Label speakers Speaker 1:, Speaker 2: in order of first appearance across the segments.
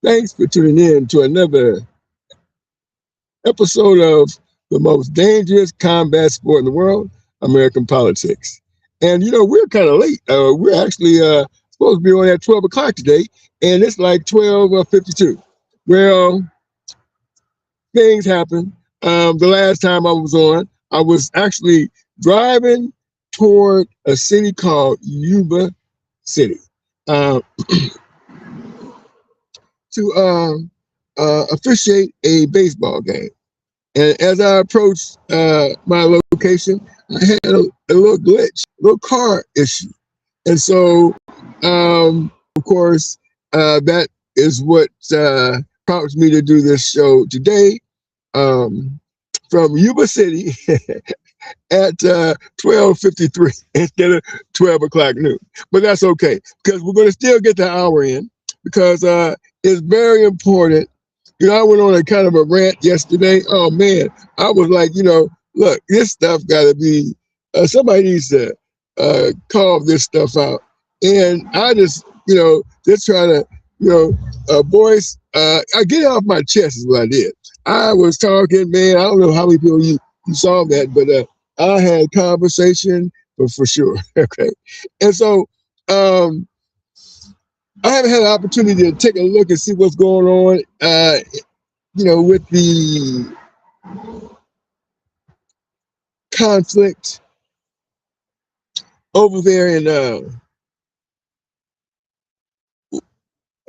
Speaker 1: Thanks for tuning in to another episode of the most dangerous combat sport in the world, American politics. And, we're kind of late. We're actually supposed to be on at 12 o'clock today, and it's like 12:52. Well, things happen. The last time I was on, I was actually driving toward a city called Yuba City uh, to officiate a baseball game. And as I approached my location, I had a little glitch, a little car issue. And so, of course, that is what prompts me to do this show today from Yuba City at 12:53 instead of 12 o'clock noon. But that's okay, because we're going to still get the hour in, because it's very important. I went on a kind of a rant yesterday. Oh, man, I was like, look, this stuff got to be, somebody needs to carve this stuff out. And I just try to, voice, I get it off my chest is what I did. I was talking, man, I don't know how many people you saw that, but I had conversation for sure. Okay. And so, I haven't had an opportunity to take a look and see what's going on, with the conflict over there in, what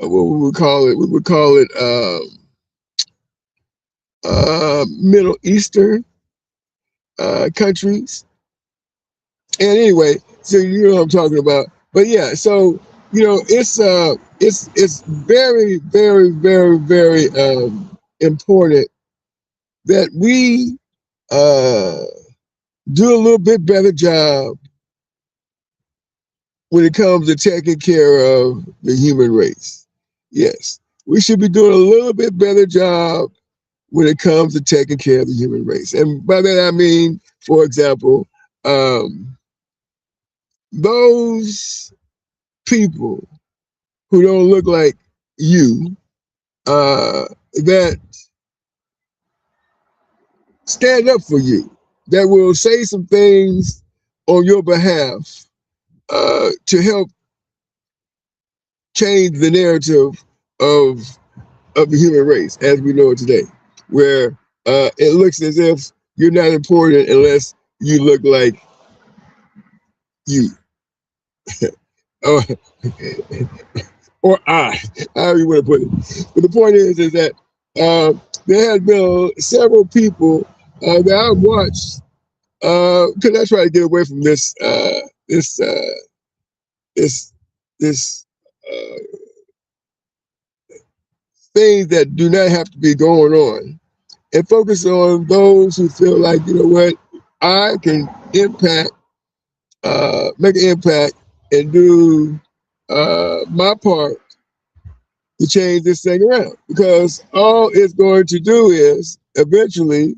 Speaker 1: would we call it? We would call it Middle Eastern countries. And anyway, so you know what I'm talking about. But yeah, so it's very, very, very, very important that we do a little bit better job when it comes to taking care of the human race. Yes, we should be doing a little bit better job when it comes to taking care of the human race. And by that I mean, for example, those people who don't look like you, that stand up for you, that will say some things on your behalf to help change the narrative of the human race as we know it today, where it looks as if you're not important unless you look like you. Or however you want to put it. But the point is that there has been several people that I watched, because I try to get away from this things that do not have to be going on, and focus on those who feel like, you know what, I can make an impact and do my part to change this thing around. Because all it's going to do is eventually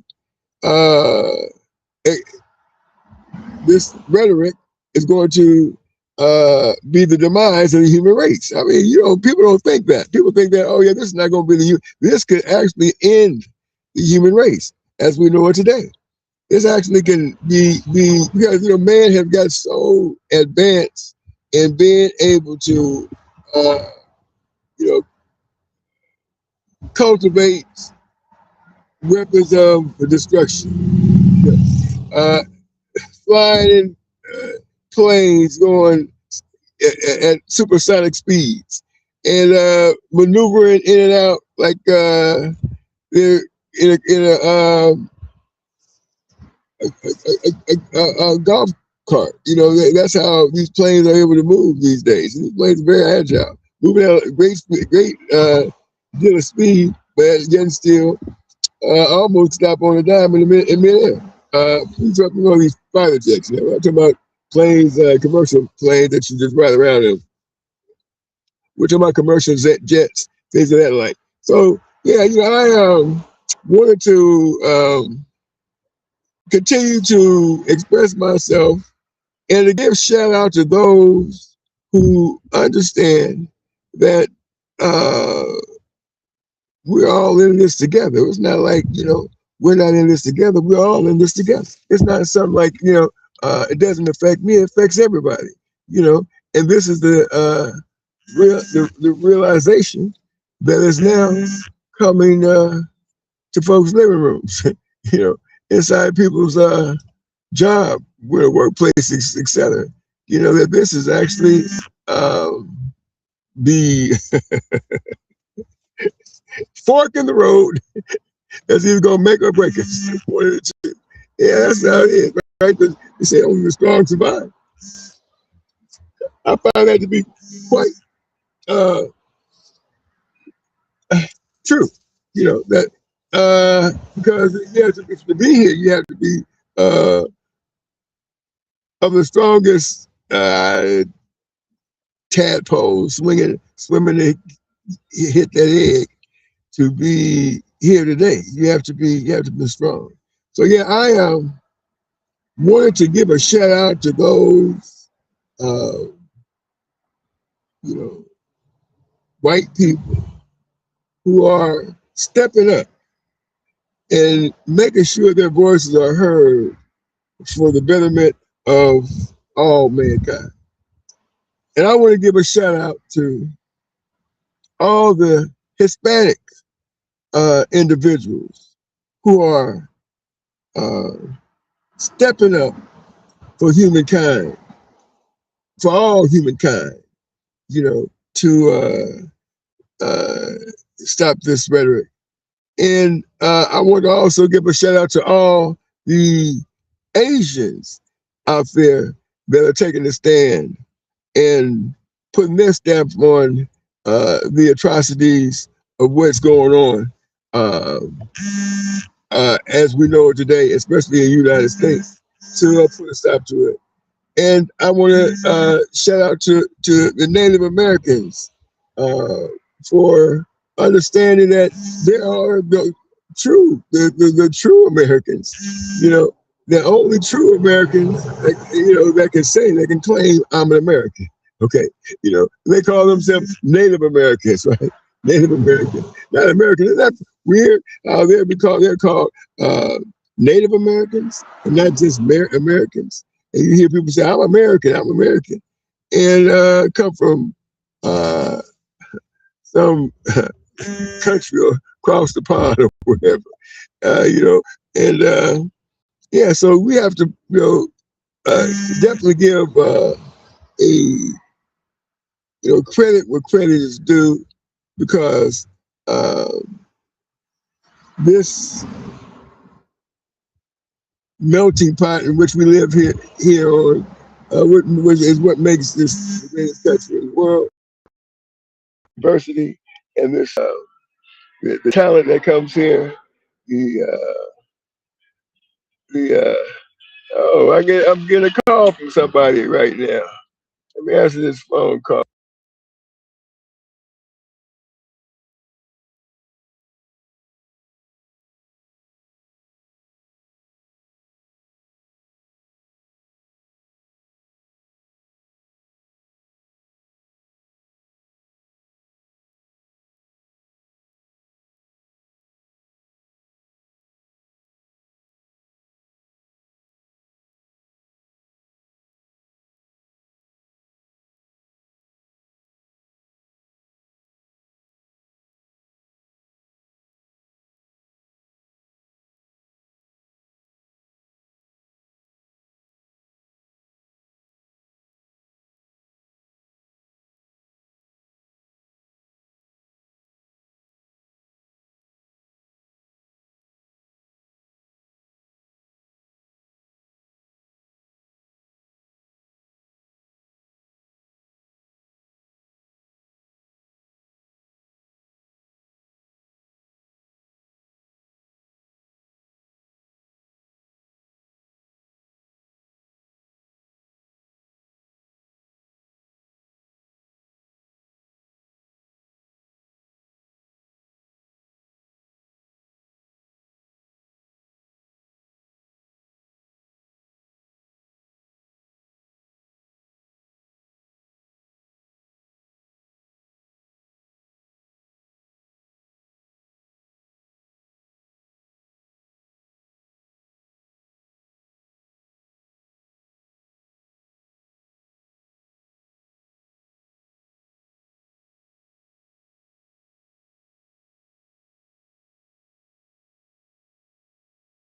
Speaker 1: this rhetoric is going to be the demise of the human race. I mean, people don't think that. People think that, oh yeah, this is not going to be this could actually end the human race as we know it today. This actually can be because man has got so advanced in being able to cultivate weapons of destruction, flying in planes going at supersonic speeds, and maneuvering in and out like they're in a golf cart. That's how these planes are able to move these days. These planes are very agile, moving at a great deal of speed, but yet still almost stop on a dime in midair. We're talking about these fighter jets. I'm talking about planes, commercial planes that you just ride around in. We're talking about commercial jets, things of that like. So yeah, I wanted to continue to express myself and to give shout out to those who understand that we're all in this together. It's not like, you know, we're not in this together. We're all in this together. It's not something like, you know, it doesn't affect me. It affects everybody, you know. And this is the realization that is now coming to folks' living rooms, you know, inside people's job, workplaces, etc. You know, that this is actually the fork in the road that's either going to make or break us. One of the two. Yeah, that's how it is, right? They say only the strong survive. I find that to be quite true. You know, that because you have to be here, you have to be of the strongest tadpole swimming to hit that egg to be here today. You have to be strong. So yeah, I wanted to give a shout out to those you know, white people who are stepping up and making sure their voices are heard for the betterment of all mankind. And I want to give a shout out to all the Hispanic individuals who are stepping up for humankind, for all humankind, you know, to stop this rhetoric. And I want to also give a shout out to all the Asians out there that are taking a stand and putting their stamp on the atrocities of what's going on as we know it today, especially in the United States, to put a stop to it. And I want to shout out to the Native Americans for understanding that there are the true Americans, you know, the only true Americans that, you know, that can claim I'm an American. Okay, you know, they call themselves Native Americans, right? Native American, not American. Isn't that weird? They're called Native Americans and not just Americans. And you hear people say, I'm American, and come from some country across the pond or whatever, you know. And yeah, so we have to, you know, definitely give credit where credit is due, because this melting pot in which we live here on, which is what makes this the greatest country in the world. Diversity and this the talent that comes here. The oh, I'm getting a call from somebody right now. Let me answer this phone call.